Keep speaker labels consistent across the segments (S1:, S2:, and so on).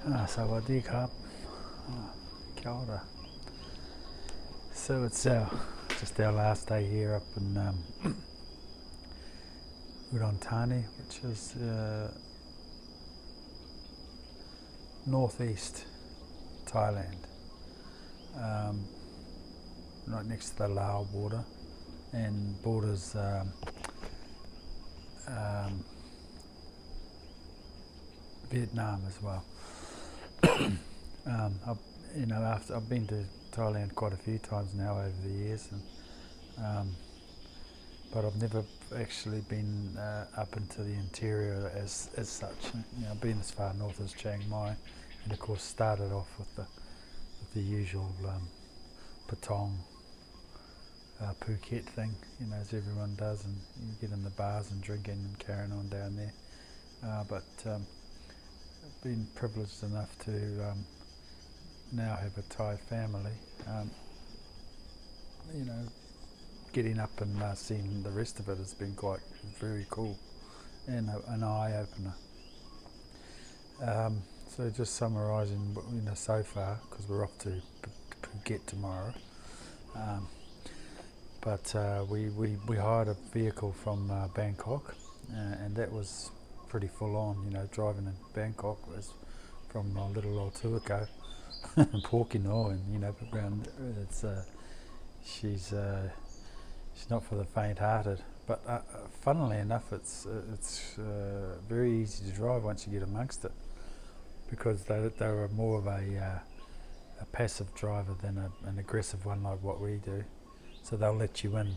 S1: Sawadee krap. Kia ora. So it's just our last day here up in Udon, which is northeast Thailand, right next to the Lao border, and borders Vietnam as well. I've been to Thailand quite a few times now over the years, but I've never actually been up into the interior as such. I've been as far north as Chiang Mai, and of course started off with the usual Patong Phuket thing, as everyone does, and you get in the bars and drinking and carrying on down there. But I've been privileged enough to now have a Thai family. Getting up and seeing the rest of it has been quite very cool and an eye opener. So just summarising, so far, because we're off to Phuket tomorrow. But we hired a vehicle from Bangkok, and that was pretty full on. Driving in Bangkok was from a little old Tuako, Pōkeno, and around it's she's not for the faint-hearted. But funnily enough, it's very easy to drive once you get amongst it, because they were more of a passive driver than an aggressive one like what we do. So they'll let you in,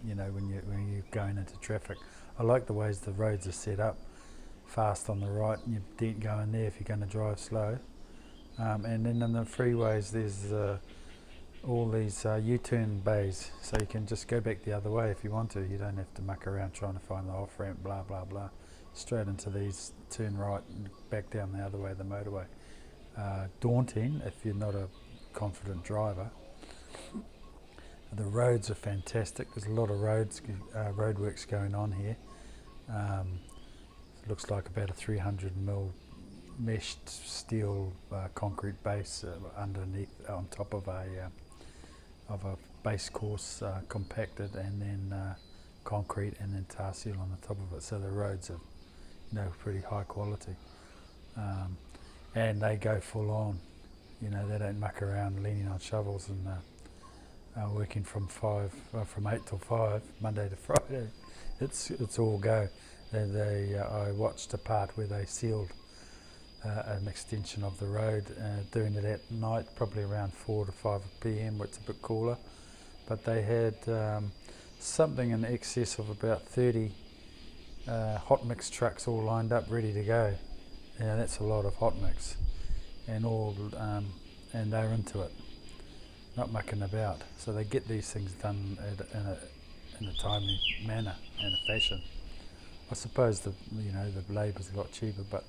S1: when you're going into traffic. I like the ways the roads are set up, fast on the right, and you don't go in there if you're going to drive slow. And then in the freeways, there's all these U-turn bays, so you can just go back the other way if you want to. You don't have to muck around trying to find the off-ramp, blah, blah, blah. Straight into these, turn right and back down the other way, the motorway. Daunting if you're not a confident driver. The roads are fantastic. There's a lot of roadworks going on here. It looks like about a 300mm meshed steel concrete base underneath, on top of a base course compacted, and then concrete, and then tar seal on the top of it. So the roads are, pretty high quality, and they go full on. They don't muck around leaning on shovels and working from 8 till 5, Monday to Friday. It's all go. I watched a part where they sealed an extension of the road, doing it at night, probably around 4 to 5 p.m, where it's a bit cooler. But they had something in excess of about 30 hot mix trucks all lined up, ready to go. That's a lot of hot mix, and and they're into it, not mucking about. So they get these things done in a timely manner and a fashion. I suppose the labour's a lot cheaper, but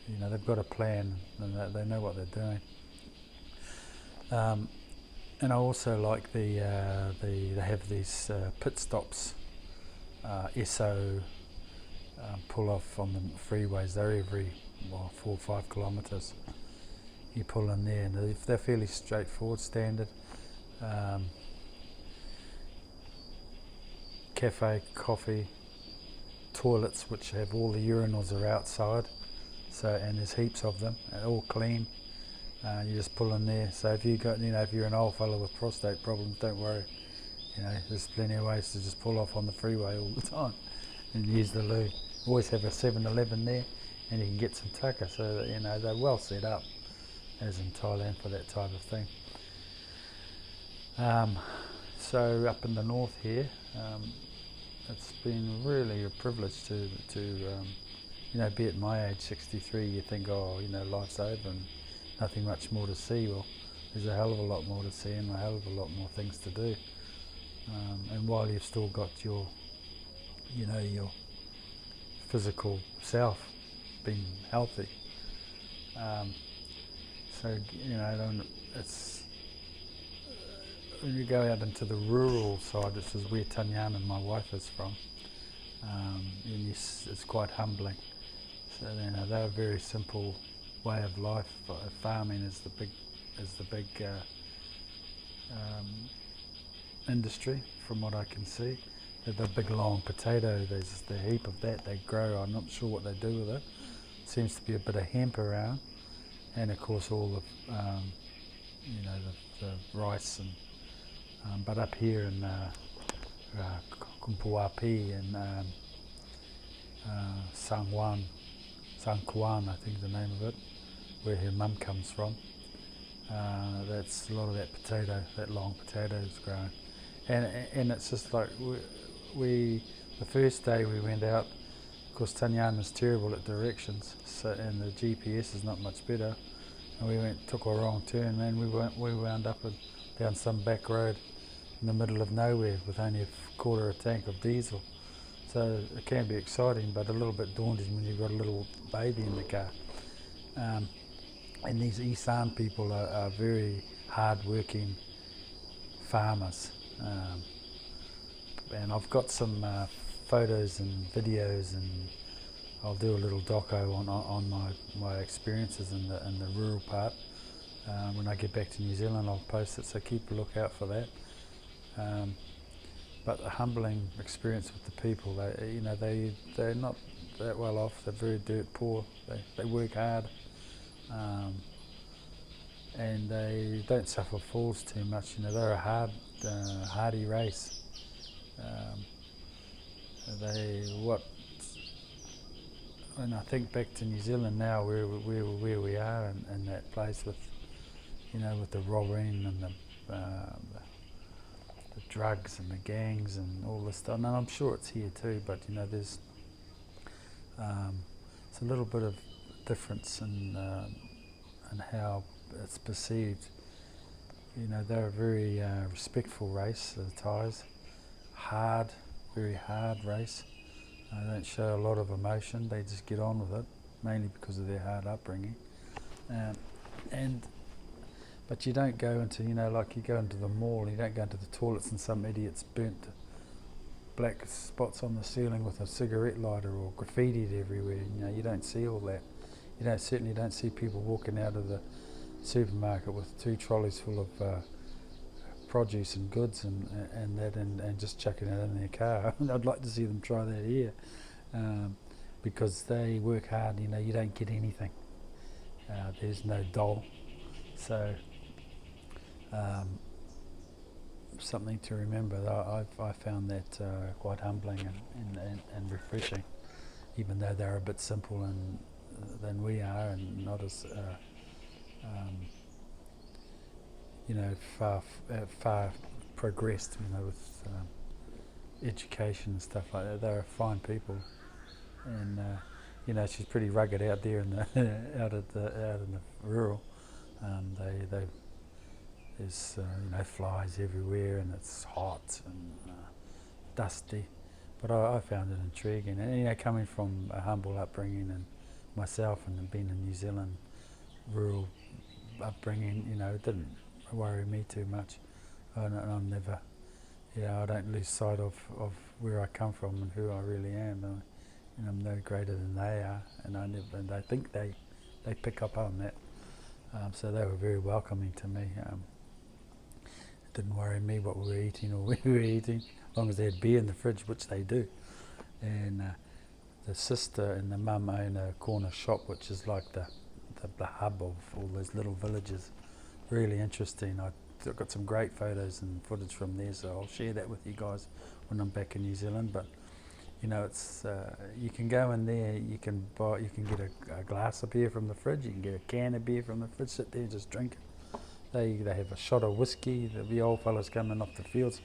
S1: they've got a plan, and they know what they're doing. And I also like they have these pit stops, SO pull off on the freeways. They're every 4 or 5 kilometres. You pull in there, and they're fairly straightforward, standard. Cafe, coffee, toilets, which have all the urinals are outside. So, and there's heaps of them, all clean. You just pull in there. So if if you're an old fellow with prostate problems, don't worry. There's plenty of ways to just pull off on the freeway all the time and use the loo. Always have a 7-Eleven there, and you can get some tucker. So that, they're well set up, as in Thailand, for that type of thing. So up in the north here, it's been really a privilege to be at my age, 63. You think, life's over and nothing much more to see. Well, there's a hell of a lot more to see, and a hell of a lot more things to do. And while you've still got your physical self being healthy, so it's when you go out into the rural side, this is where Tanyana and my wife is from, and it's quite humbling. So they're very simple way of life. Farming is the big industry, from what I can see. The big long potato, there's the heap of that they grow. I'm not sure what they do with it. Seems to be a bit of hemp around, and of course all the the rice and but up here in Kumpuapi and Sangkuan, I think the name of it, where her mum comes from. That's a lot of that potato, that long potato is grown, and it's just like we the first day we went out. Of course, Tanyana's terrible at directions, so and the GPS is not much better. And we took a wrong turn, man. We wound up down some back road in the middle of nowhere with only a quarter of a tank of diesel. So it can be exciting, but a little bit daunting when you've got a little baby in the car. And these Issan people are very hard-working farmers. And I've got some photos and videos, and I'll do a little doco on my experiences in the rural part. When I get back to New Zealand, I'll post it, so keep a lookout for that. But the humbling experience with the people, they're not that well off. They're very dirt poor. They work hard, and they don't suffer falls too much. They're a hardy race. When I think back to New Zealand now, where we are in that place with the robbing and the drugs and the gangs and all this stuff. And I'm sure it's here too, but there's it's a little bit of difference in how it's perceived. They're a very respectful race, the Thais. Very hard race. They don't show a lot of emotion. They just get on with it, mainly because of their hard upbringing. But you don't go into, like you go into the mall, you don't go into the toilets and some idiot's burnt black spots on the ceiling with a cigarette lighter or graffitied everywhere. You don't see all that. You certainly don't see people walking out of the supermarket with 2 trolleys full of produce and goods and just chucking it in their car. I'd like to see them try that here, because they work hard. You don't get anything. There's no dole. So something to remember. I found that quite humbling and refreshing, even though they're a bit simple than we are, and not as far progressed, with education and stuff like that. They're fine people, and she's pretty rugged out there out in the rural. There's flies everywhere, and it's hot and dusty. But I found it intriguing, and coming from a humble upbringing, and myself, and being in New Zealand, rural upbringing, it didn't worry me too much. I'm never, I don't lose sight of where I come from and who I really am. I'm no greater than they are, and I think they pick up on that. So they were very welcoming to me. It didn't worry me what we were eating or where we were eating, as long as they had beer in the fridge, which they do. And the sister and the mum own a corner shop, which is like the hub of all those little villages. Really interesting. I've got some great photos and footage from there, so I'll share that with you guys when I'm back in New Zealand. But it's you can go in there, you can get a glass of beer from the fridge, you can get a can of beer from the fridge, sit there and just drink it. They have a shot of whiskey. The old fellas coming off the fields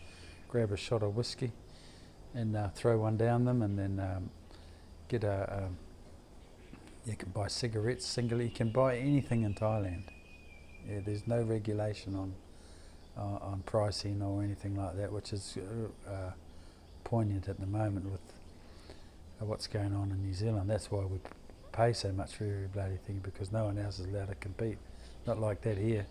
S1: grab a shot of whiskey and throw one down them, and then get you can buy cigarettes singly. You can buy anything in Thailand. There's no regulation on pricing or anything like that, which is poignant at the moment with what's going on in New Zealand. That's why we pay so much for every bloody thing, because no one else is allowed to compete. Not like that here.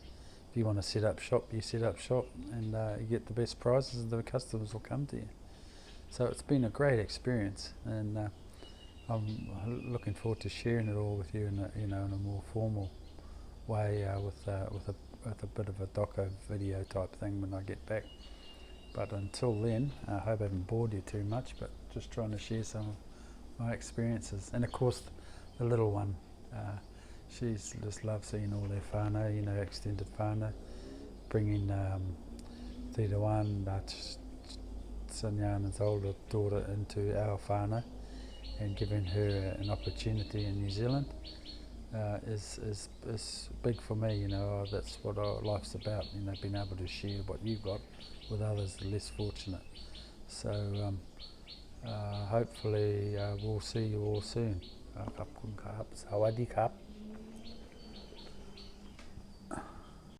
S1: If you want to set up shop, you set up shop, and you get the best prices, and the customers will come to you. So it's been a great experience, and I'm looking forward to sharing it all with you in a, in a more formal way with a bit of a doco video type thing when I get back. But until then, I hope I haven't bored you too much, but just trying to share some of my experiences. And of course, the little one, she just loves seeing all their whānau, extended whānau, bringing Tita Wan, Sanyana's older daughter, into our whānau and giving her an opportunity in New Zealand is big for me. That's what life's about, being able to share what you've got with others less fortunate. So hopefully we'll see you all soon. Sawadee Kap.